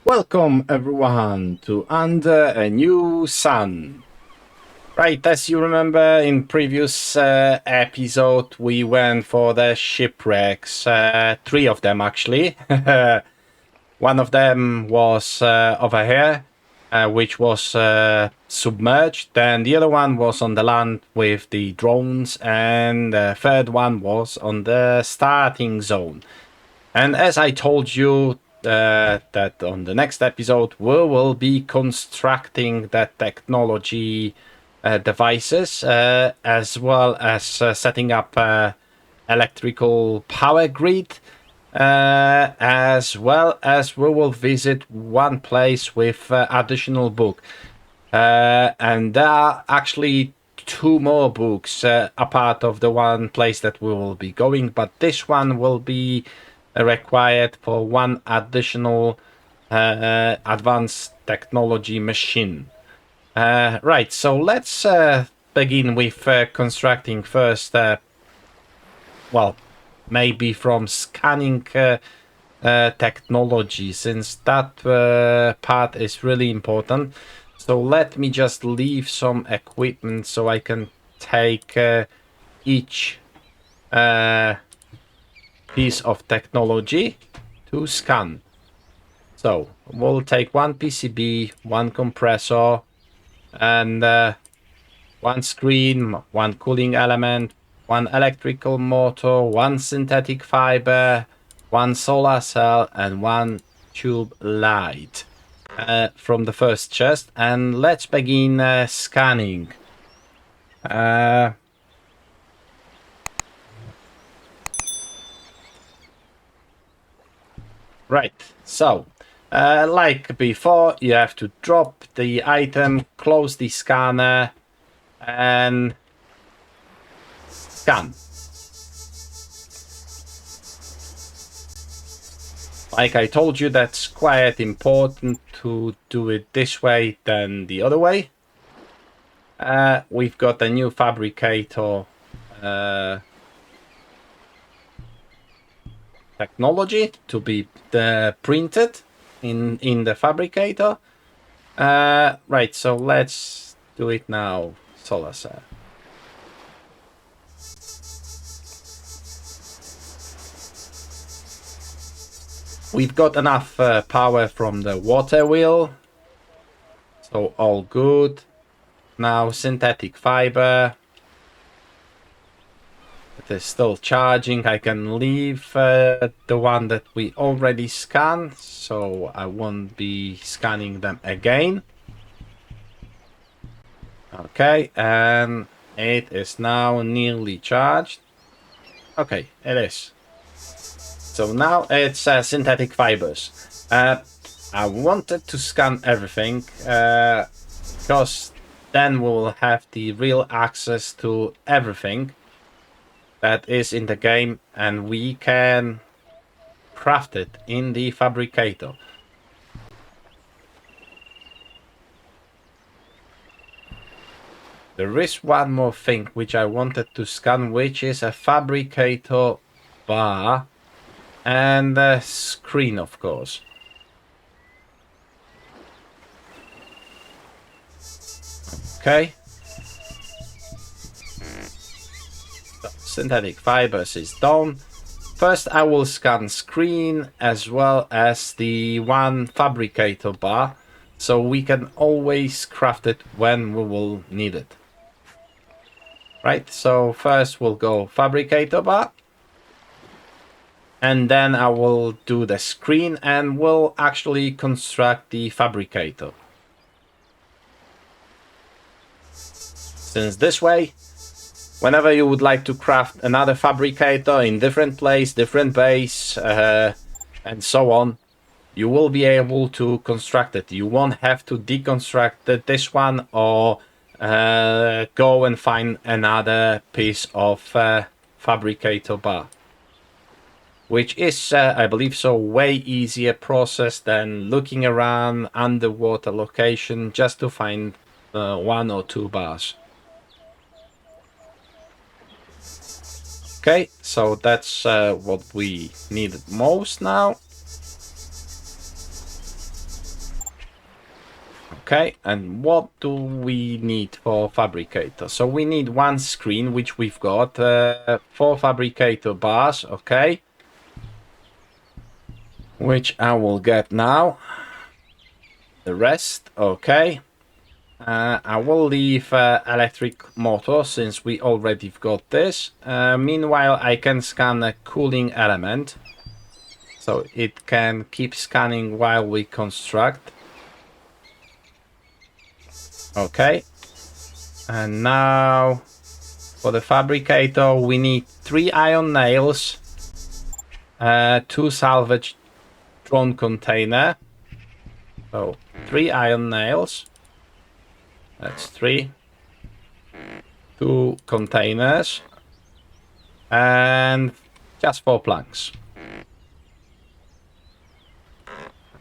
Welcome everyone to Under a New Sun. Right, as you remember in previous episode we went for the shipwrecks, 3 of them actually. One of them was over here, which was submerged, then the other one was on the land with the drones, and the third one was on the starting zone. And as I told you, that on the next episode we will be constructing the technology devices, as well as setting up electrical power grid, as well as we will visit one place with additional book, and there are actually 2 more books a part of the one place that we will be going, but this one will be required for one additional advanced technology machine. Right, so let's begin with constructing first, well, maybe from scanning technology, since that part is really important. So let me just leave some equipment so I can take each piece of technology to scan. So we'll take 1 PCB, 1 compressor, and 1 screen, 1 cooling element, 1 electrical motor, 1 synthetic fiber, 1 solar cell, and 1 tube light from the first chest. And let's begin scanning. Right, so like before, you have to drop the item, close the scanner, and scan. Like I told you, that's quite important to do it this way than the other way. We've got a new Fabricator technology to be printed in the Fabricator. Right, so let's do it now. Solar cell. We've got enough power from the water wheel, so all good. Now synthetic fiber. It is still charging. I can leave the one that we already scanned, so I won't be scanning them again. Okay, and it is now nearly charged. Okay, it is. So now it's synthetic fibers. I wanted to scan everything because then we'll have the real access to everything that is in the game, and we can craft it in the Fabricator. There is one more thing which I wanted to scan, which is a Fabricator bar and a screen, of course. Okay. So, synthetic fibers is done. First I will scan screen as well as the one Fabricator bar, so we can always craft it when we will need it. Right, so first we'll go Fabricator bar, and then I will do the screen and we'll actually construct the Fabricator. Since this way, whenever you would like to craft another Fabricator in different place, different base, and so on, you will be able to construct it. You won't have to deconstruct this one or go and find another piece of Fabricator bar, which is, I believe so, way easier process than looking around underwater location just to find 1 or 2 bars. Okay, so that's what we needed most now. Okay, and what do we need for Fabricator? So we need one screen, which we've got, 4 Fabricator bars, okay, which I will get now. The rest, okay. I will leave electric motor since we already got this. Meanwhile, I can scan a cooling element, so it can keep scanning while we construct. Okay, and now for the Fabricator we need 3 iron nails, 2 salvage drone container, so 3 iron nails, that's 3, 2 containers, and just 4 planks.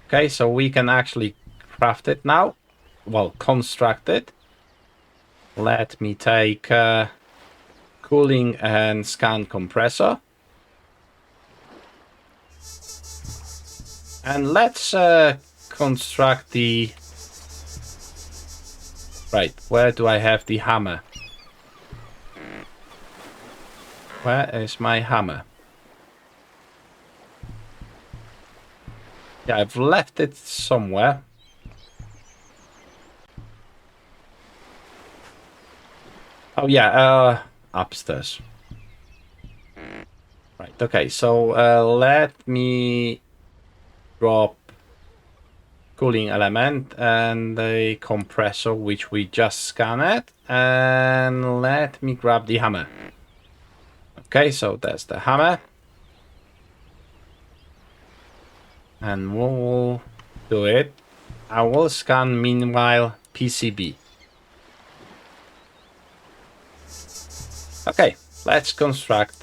Okay, so we can actually craft it now. Well, construct it. Let me take cooling and scan compressor. And let's construct the... Right, where do I have the hammer? Where is my hammer? Yeah, I've left it somewhere. Oh yeah, upstairs. Right, okay, so let me drop cooling element and the compressor which we just scanned, and let me grab the hammer. Okay, so that's the hammer. And we'll do it. I will scan meanwhile PCB. Okay, let's construct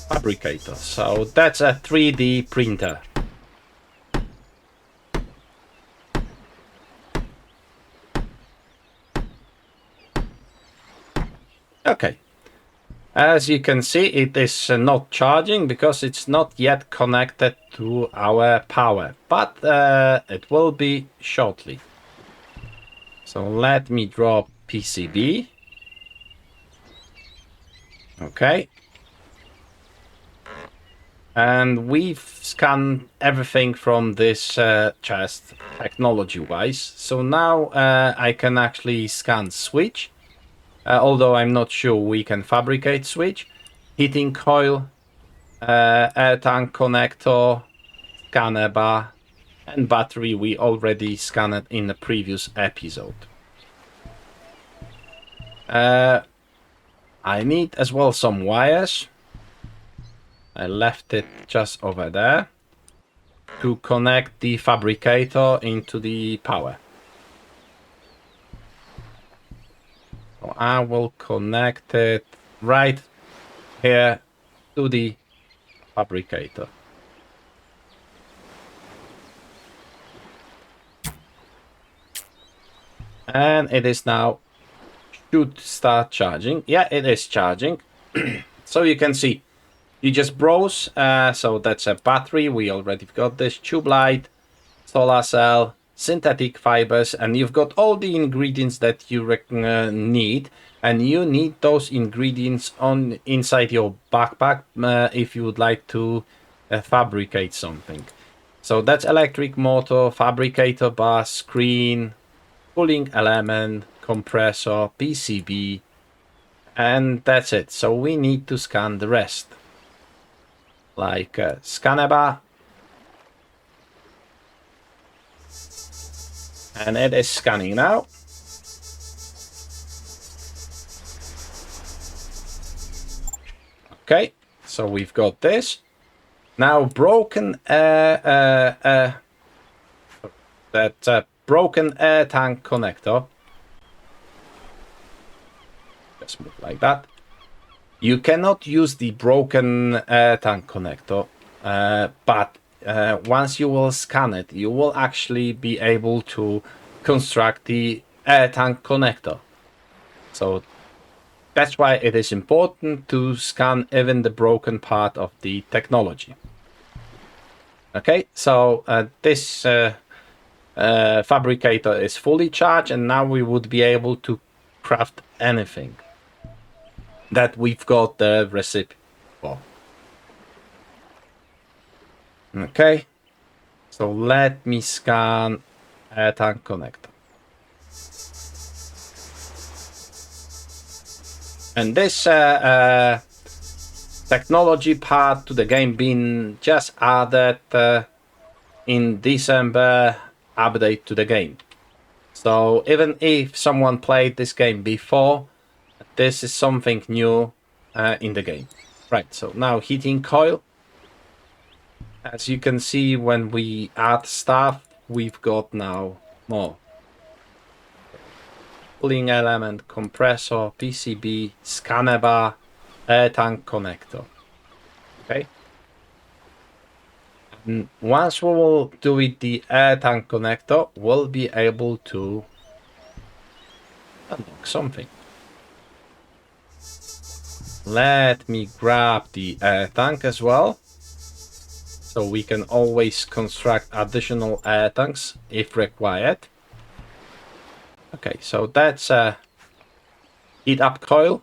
Fabricator. So that's a 3D printer. Okay, as you can see, it is not charging because it's not yet connected to our power, but it will be shortly. So let me drop PCB. Okay. And we've scanned everything from this chest technology-wise. So now I can actually scan switch. Although I'm not sure we can fabricate switch. Heating coil, air tank connector, scanner bar, and battery we already scanned in the previous episode. I need as well some wires. I left it just over there to connect the Fabricator into the power. So I will connect it right here to the Fabricator. And it is now should start charging. Yeah, it is charging. So you can see, you just browse. So that's a battery. We already got this tube light, solar cell, synthetic fibers, and you've got all the ingredients that you need. And you need those ingredients on inside your backpack if you would like to fabricate something. So that's electric motor, fabricator bar, screen, cooling element, compressor, PCB, and that's it. So we need to scan the rest, like scanner bar, and it is scanning now. Okay, so we've got this now. Broken broken air tank connector. Just move like that. You cannot use the broken air tank connector, but once you will scan it, you will actually be able to construct the air tank connector. So that's why it is important to scan even the broken part of the technology. Okay, so this Fabricator is fully charged, and now we would be able to craft anything that we've got the recipe for. Okay, so let me scan a tank connector. And this technology part to the game been just added in December update to the game. So even if someone played this game before, this is something new in the game. Right, so now heating coil. As you can see, when we add stuff, we've got now more. Cooling element, compressor, PCB, scanner bar, air tank connector. Okay. And once we will do it the air tank connector, we'll be able to unlock something. Let me grab the air tank as well, so we can always construct additional air tanks if required. Okay, so that's a heat up coil.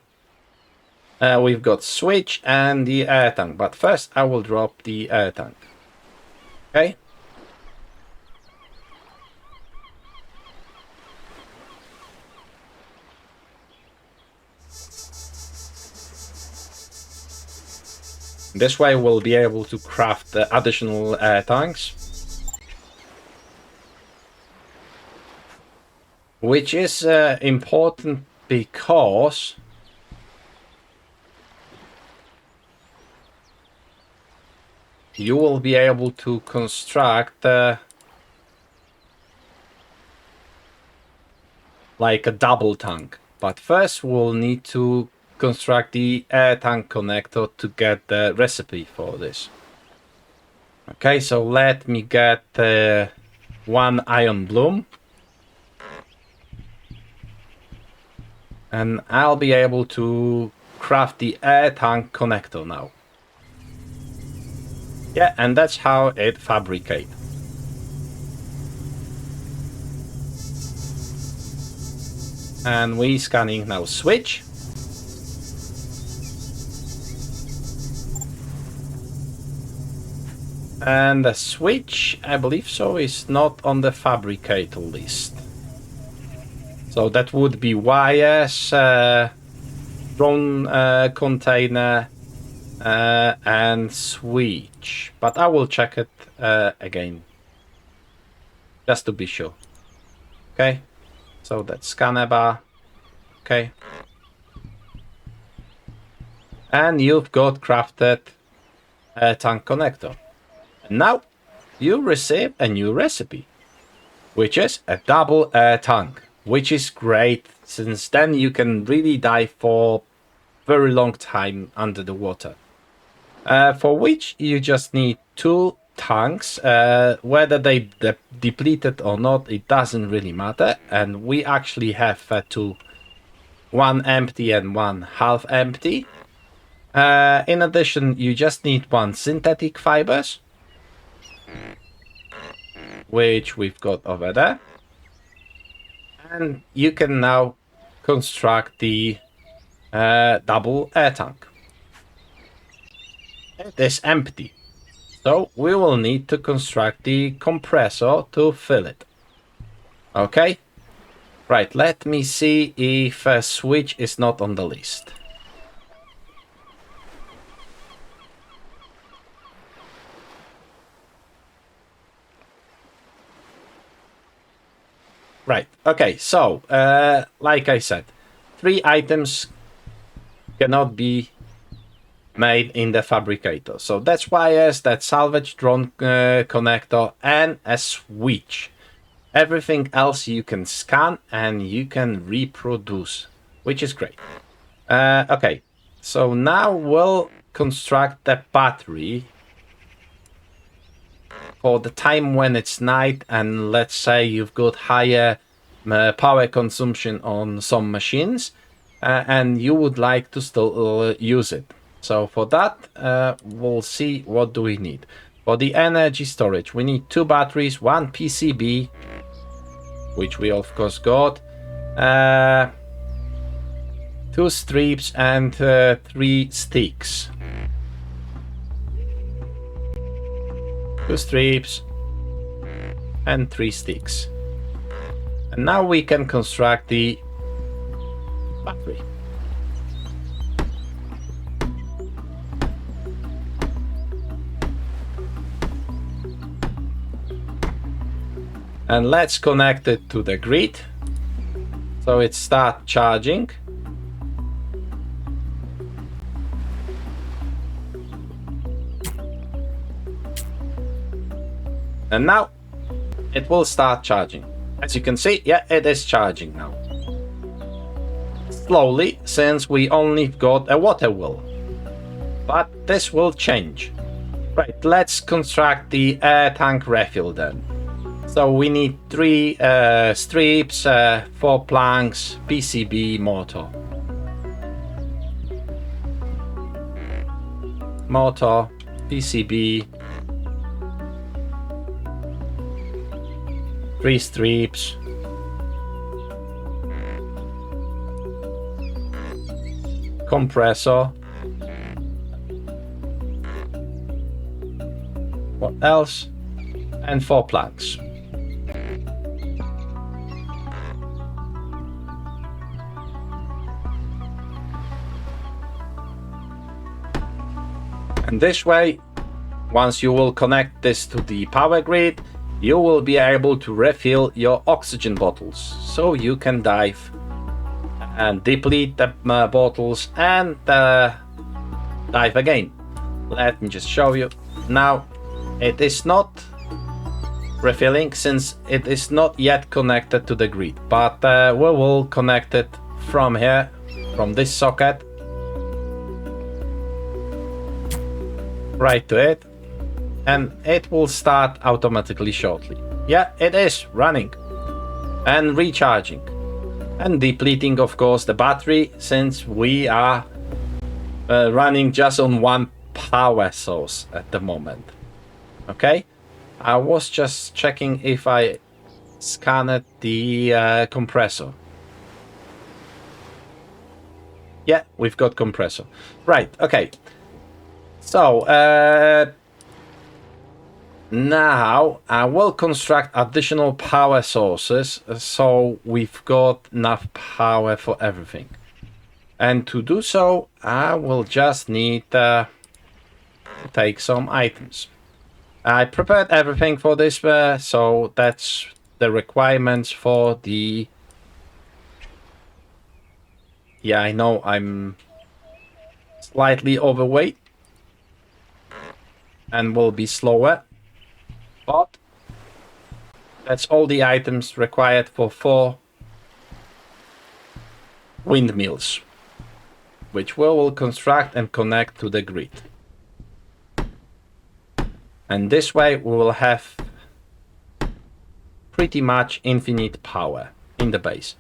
We've got switch and the air tank, but first I will drop the air tank. Okay. This way we'll be able to craft the additional air tanks, which is important because you will be able to construct like a double tank. But first we'll need to construct the air tank connector to get the recipe for this. Okay, so let me get one iron bloom. And I'll be able to craft the air tank connector now. Yeah, and that's how it fabricates. And we scanning now switch. And the switch, I believe so, is not on the fabricator list. So that would be wires, drone container, and switch. But I will check it again, just to be sure. Okay, so that's scanner bar. Okay. And you've got crafted a tank connector. And now you receive a new recipe, which is a double air tank, which is great since then you can really dive for very long time under the water. For which you just need 2 tanks, whether they depleted or not, it doesn't really matter. And we actually have 2, one empty and one half empty. In addition, you just need 1 synthetic fibers, which we've got over there. And you can now construct the double air tank. It is empty, so we will need to construct the compressor to fill it. Okay, right, let me see if a switch is not on the list. Right, okay, so like I said, 3 items cannot be made in the fabricator. So that's wires, that salvage drone connector, and a switch. Everything else you can scan and you can reproduce, which is great. Okay, so now we'll construct the battery for the time when it's night, and let's say you've got higher power consumption on some machines, and you would like to still use it. So for that, we'll see what do we need. For the energy storage, we need 2 batteries, 1 PCB, which we of course got. 2 strips and 3 sticks. 2 strips and 3 sticks. And now we can construct the battery. And let's connect it to the grid so it starts charging. And now it will start charging. As you can see, yeah, it is charging now. Slowly, since we only got a water wheel. But this will change. Right, let's construct the air tank refill then. So we need 3 strips, 4 planks, PCB, motor. Motor, PCB, 3 strips, compressor. What else? And 4 planks. And this way, once you will connect this to the power grid, you will be able to refill your oxygen bottles. So you can dive and deplete the bottles and dive again. Let me just show you. Now, it is not refilling since it is not yet connected to the grid, but we will connect it from here, from this socket, right to it, and it will start automatically shortly. Yeah, it is running and recharging and depleting, of course, the battery, since we are running just on one power source at the moment. Okay, I was just checking if I scanned the compressor. Yeah, we've got compressor. Right, okay. So, now I will construct additional power sources so we've got enough power for everything. And to do so, I will just need to take some items. I prepared everything for this, so that's the requirements for the... Yeah, I know I'm slightly overweight and will be slower, but that's all the items required for 4 windmills, which we will construct and connect to the grid. And this way we will have pretty much infinite power in the base.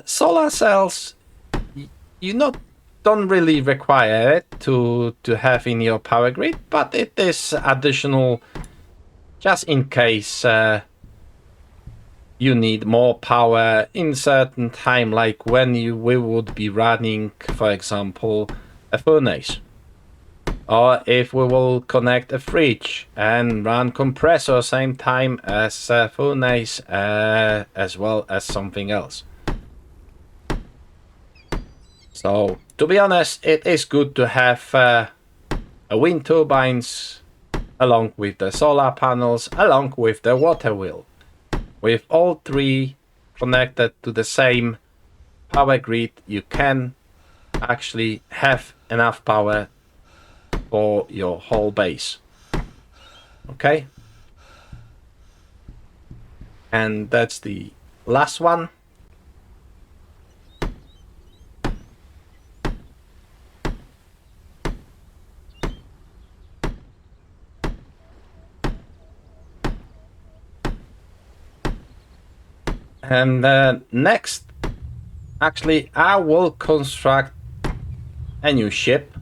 Solar cells, you don't really require it to have in your power grid, but it is additional just in case you need more power in certain time, like when we would be running, for example, a furnace, or if we will connect a fridge and run compressor same time as a furnace, as well as something else. So, to be honest, it is good to have a wind turbines along with the solar panels, along with the water wheel. With all 3 connected to the same power grid, you can actually have enough power for your whole base. Okay? And that's the last one. And next, actually, I will construct a new ship.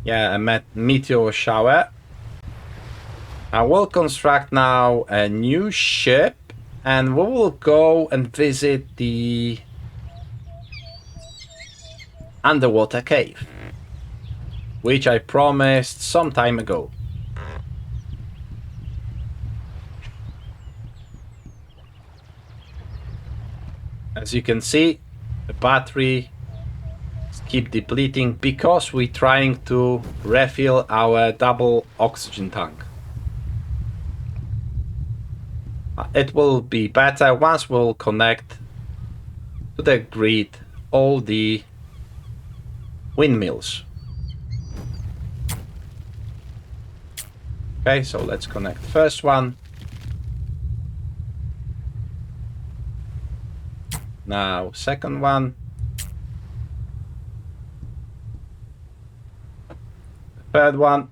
Yeah, a meteor shower. I will construct now a new ship, and we will go and visit the underwater cave, which I promised some time ago. As you can see, the battery keep depleting because we're trying to refill our double oxygen tank. It will be better once we'll connect to the grid all the windmills. Okay, so let's connect the first one. Now, second one. Third one.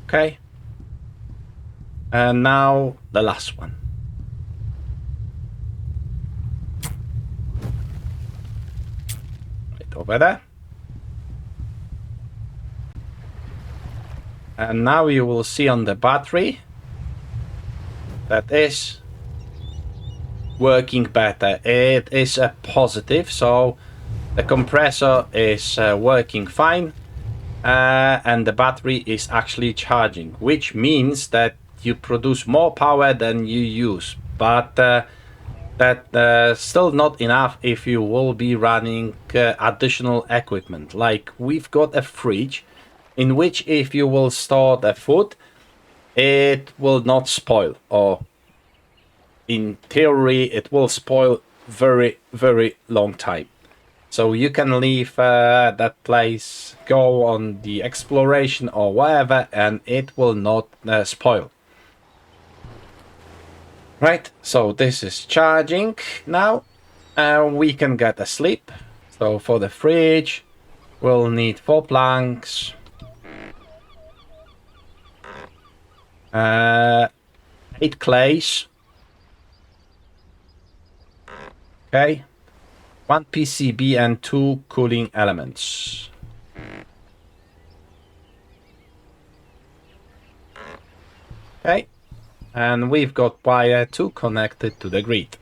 Okay. And now the last one. Right over there. And now you will see on the battery that is working better. It is a positive, so the compressor is working fine, and the battery is actually charging, which means that you produce more power than you use, but that still not enough if you will be running additional equipment. Like we've got a fridge in which if you will store the food, it will not spoil, or in theory it will spoil very, very long time. So you can leave that place, go on the exploration or whatever, and it will not spoil. Right, so this is charging now, and we can get a sleep. So for the fridge, we'll need 4 planks. 8 clays. Okay. 1 PCB and 2 cooling elements. Okay. And we've got wire to connect it to the grid.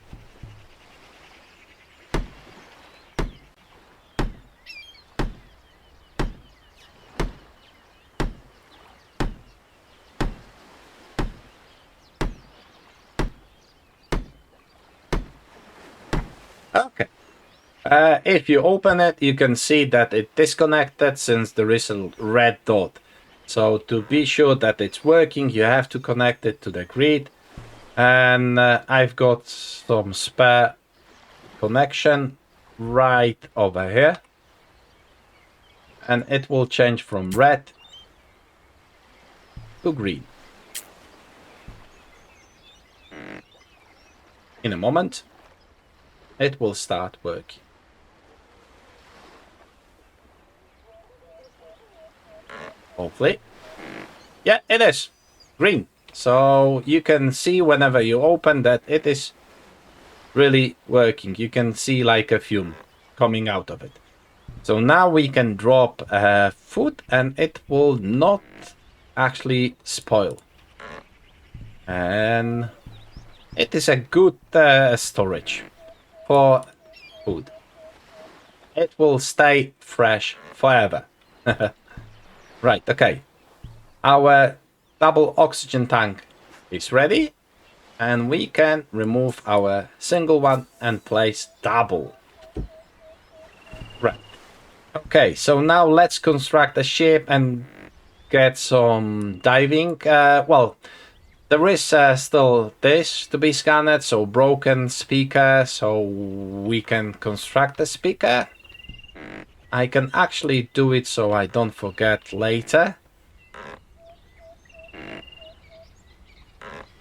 Okay. If you open it, you can see that it disconnected since there is a red dot. So to be sure that it's working, you have to connect it to the grid. And I've got some spare connection right over here. And it will change from red to green. In a moment, it will start working. Hopefully. Yeah, it is green. So you can see whenever you open that it is really working. You can see like a fume coming out of it. So now we can drop food and it will not actually spoil. And it is a good storage for food. It will stay fresh forever. Right, okay. Our double oxygen tank is ready, and we can remove our single one and place double. Right. Okay, so now let's construct a ship and get some diving. Well, there is still this to be scanned, so broken speaker, so we can construct a speaker. I can actually do it so I don't forget later.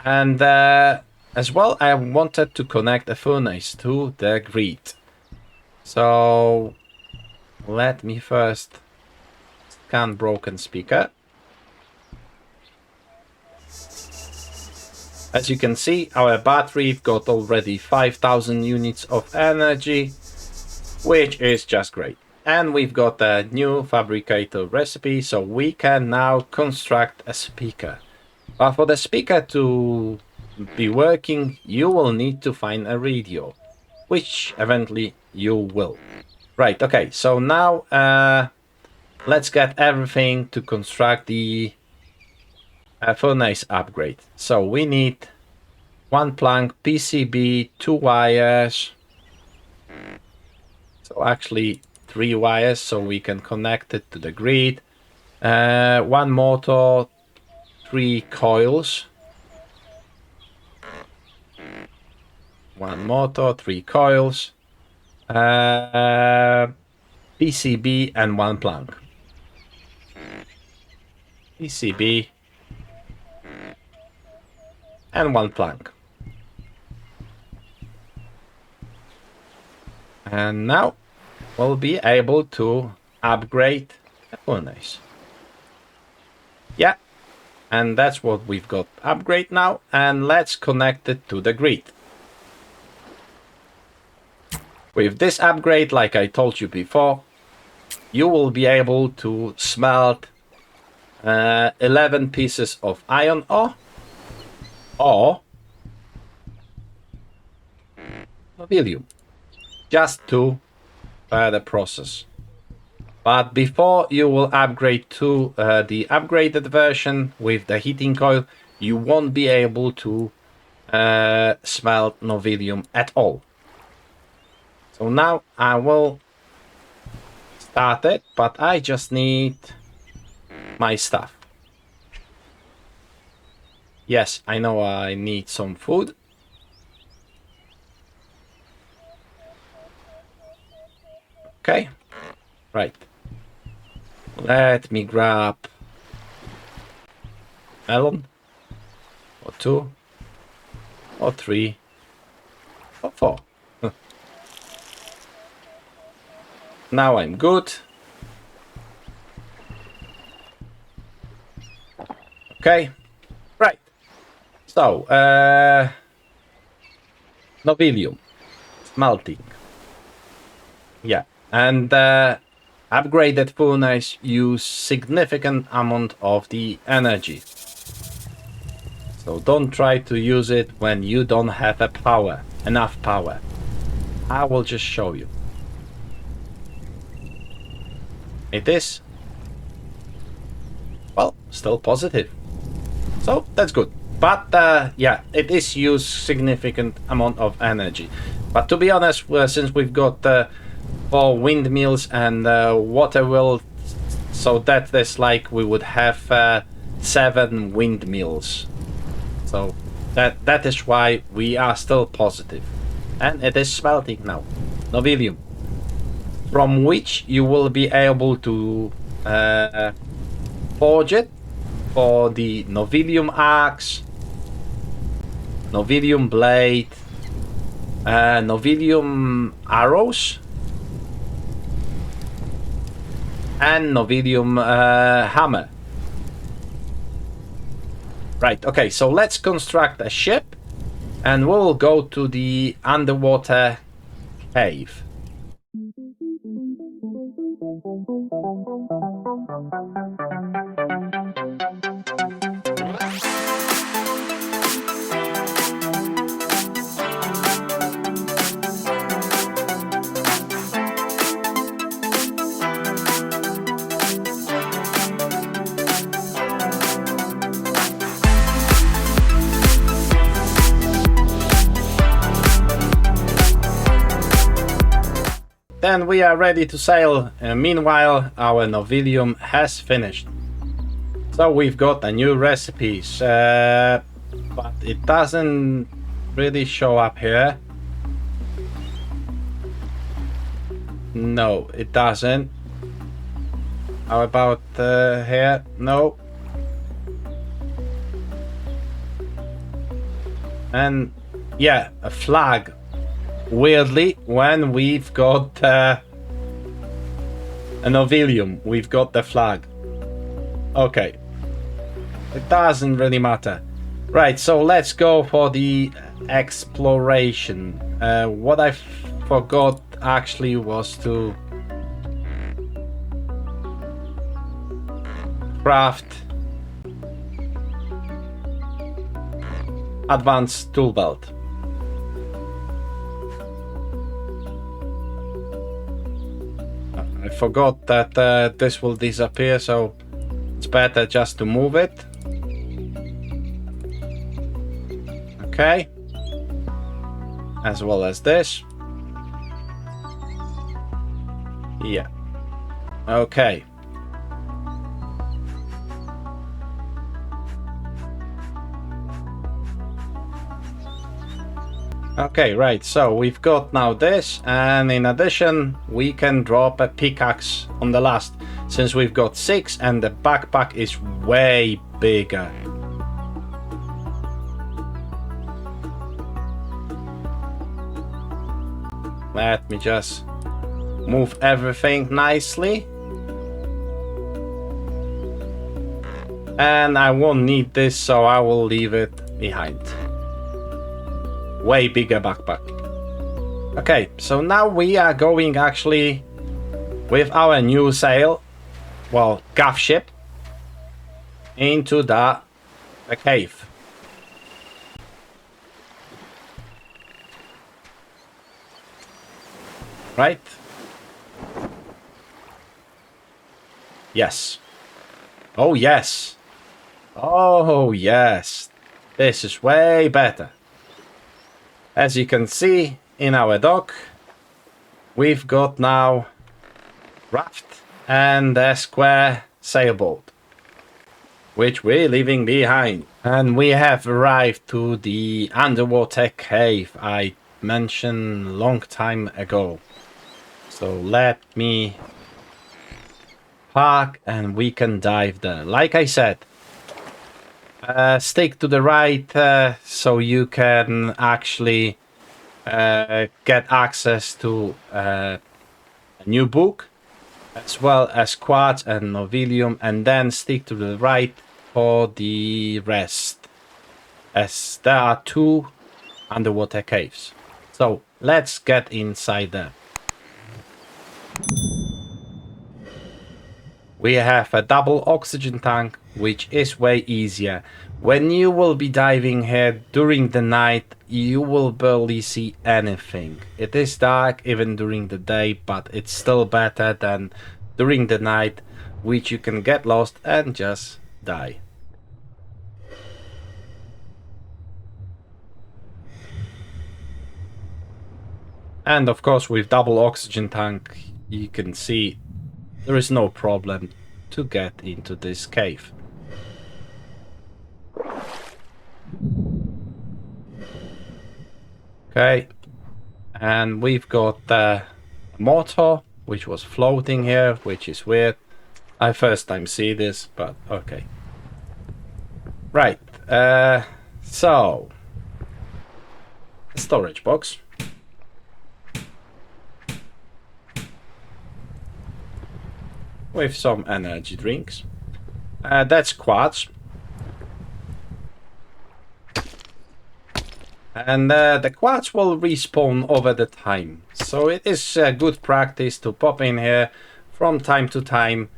And as well, I wanted to connect a furnace to the grid. So let me first scan broken speaker. As you can see, our battery got already 5,000 units of energy, which is just great. and we've got a new Fabricator recipe, so we can now construct a speaker. But for the speaker to be working, you will need to find a radio, which eventually you will. Right, okay, so now let's get everything to construct the furnace upgrade. So we need 1 plank, PCB, 2 wires. So actually 3 wires, so we can connect it to the grid. 1 motor, 3 coils. 1 motor, 3 coils. PCB and 1 plank. PCB and 1 plank. And now we'll be able to upgrade the furnace. Yeah, and that's what we've got upgrade now, and let's connect it to the grid. With this upgrade, like I told you before, you will be able to smelt 11 pieces of iron ore or novillium, just to the process. But before you will upgrade to the upgraded version with the heating coil, you won't be able to smelt novillium at all. So now I will start it, but I just need my stuff. Yes, I know I need some food. Okay, right. Let me grab melon, or 2, or 3, or 4. Now I'm good. Okay, right. So, novillium, smelting. Yeah, and upgraded furnace use significant amount of the energy. So don't try to use it when you don't have enough power. I will just show you. It is, well, still positive. So that's good. But yeah, it is used significant amount of energy. But to be honest, since we've got 4 windmills and water wheel, so that is like we would have 7 windmills. So that is why we are still positive. And it is smelting now. Novillium. From which you will be able to forge it for the novillium axe, novillium blade, novillium arrows, and novillium hammer. Right, okay, so let's construct a ship and we'll go to the underwater cave. Then we are ready to sail. Meanwhile, our novillium has finished. So we've got a new recipes, but it doesn't really show up here. No, it doesn't. How about here? No. And yeah, a flag. Weirdly, when we've got a novillium, we've got the flag. Okay. It doesn't really matter. Right, so let's go for the exploration. What I forgot actually was to craft advanced tool belt. I forgot that this will disappear, so it's better just to move it. Okay. As well as this. Yeah. Okay. Okay, right, so we've got now this, and in addition we can drop a pickaxe on the last, since we've got 6 and the backpack is way bigger. Let me just move everything nicely. And I won't need this, so I will leave it behind. Way bigger backpack. Okay, so now we are going actually with our new sail, well, gaff ship, into the cave. Right? Yes. Oh yes. Oh yes. This is way better. As you can see in our dock, we've got now raft and a square sailboat, which we're leaving behind. And we have arrived to the underwater cave I mentioned long time ago. So let me park and we can dive there. Like I said, stick to the right so you can actually get access to a new book, as well as quartz and novillium, and then stick to the right for the rest, as there are 2 underwater caves. So let's get inside there. We have a double oxygen tank, which is way easier. When you will be diving here during the night, you will barely see anything. It is dark even during the day, but it's still better than during the night, which you can get lost and just die. And of course, with double oxygen tank, you can see there is no problem to get into this cave. Okay, and we've got the motor, which was floating here, which is weird. I first time see this, but okay. Right, so storage box. With some energy drinks. That's quartz. And the quartz will respawn over the time. So it is a good practice to pop in here from time to time.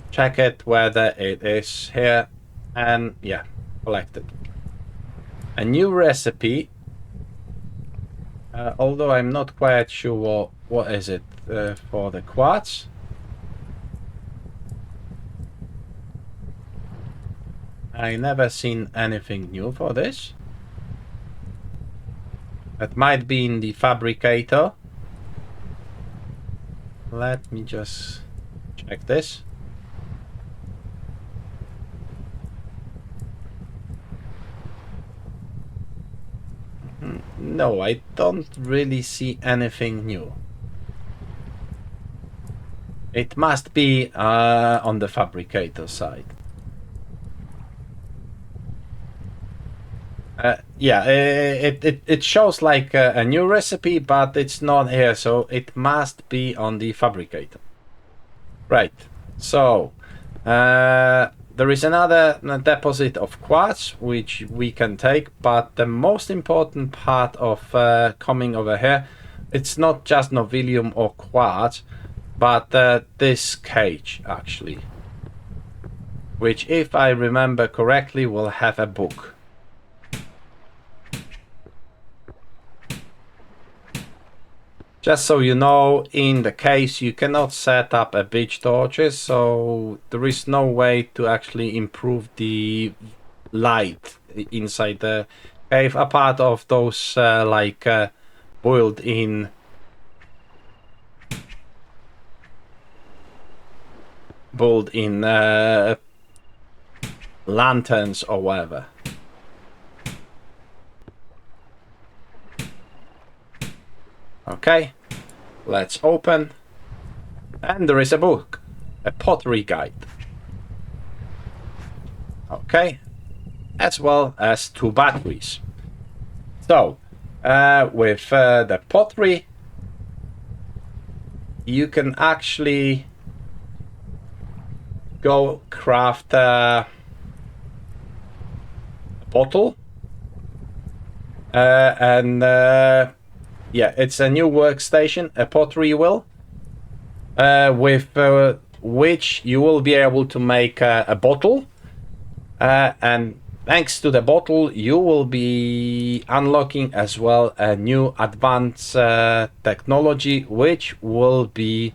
Check it whether it is here. And yeah, collect it. A new recipe. Although I'm not quite sure what is it for the quartz. I never seen anything new for this. That might be in the Fabricator. Let me just check this. No, I don't really see anything new. It must be on the Fabricator side. Yeah, it shows like a new recipe, but it's not here, so it must be on the Fabricator. Right, so there is another deposit of quartz which we can take, but the most important part of coming over here, it's not just novillium or quartz, but this cage actually. which, if I remember correctly, will have a book. Just so you know, in the case you cannot set up a beach torches, so there is no way to actually improve the light inside the cave, apart of those built-in lanterns or whatever. Okay, let's open, and there is a book, a pottery guide. Okay, as well as 2 batteries. So, with the pottery, you can actually go craft a bottle, yeah, it's a new workstation, a pottery wheel, with which you will be able to make a bottle, and thanks to the bottle you will be unlocking as well a new advanced technology, which will be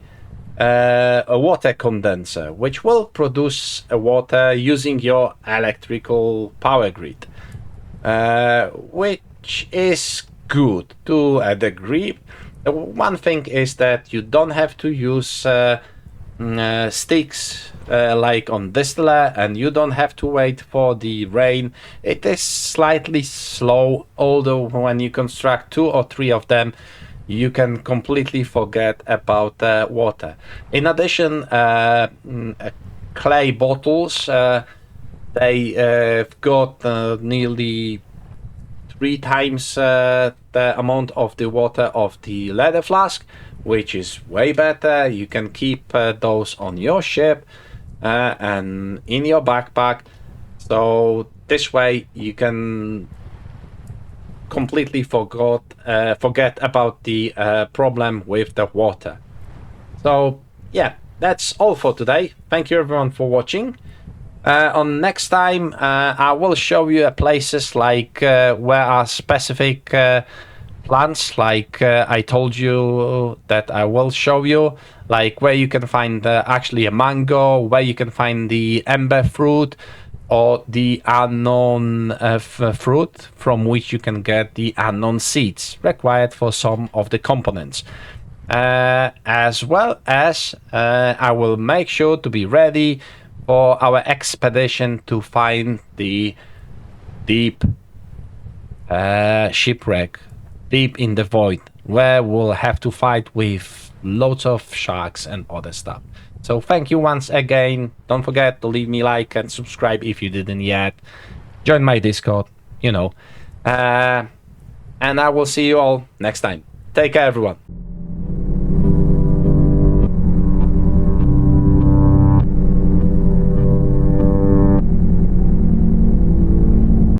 a water condenser, which will produce water using your electrical power grid, which is good to a degree. One thing is that you don't have to use sticks like on distiller, and you don't have to wait for the rain. It is slightly slow, although when you construct 2 or 3 of them, you can completely forget about water. In addition, clay bottles, they've got nearly 3 times the amount of the water of the leather flask, which is way better. You can keep those on your ship and in your backpack, so this way you can completely forget about the problem with the water. So yeah, that's all for today. Thank you everyone for watching. On next time, I will show you places like where are specific plants, like I told you that I will show you, like where you can find actually a mango, where you can find the ember fruit, or the unknown fruit from which you can get the unknown seeds required for some of the components. As well as I will make sure to be ready for our expedition to find the deep shipwreck deep in the void, where we'll have to fight with loads of sharks and other stuff. So thank you once again. Don't forget to leave me a like and subscribe if you didn't yet. Join my Discord, you know. And I will see you all next time. Take care, everyone.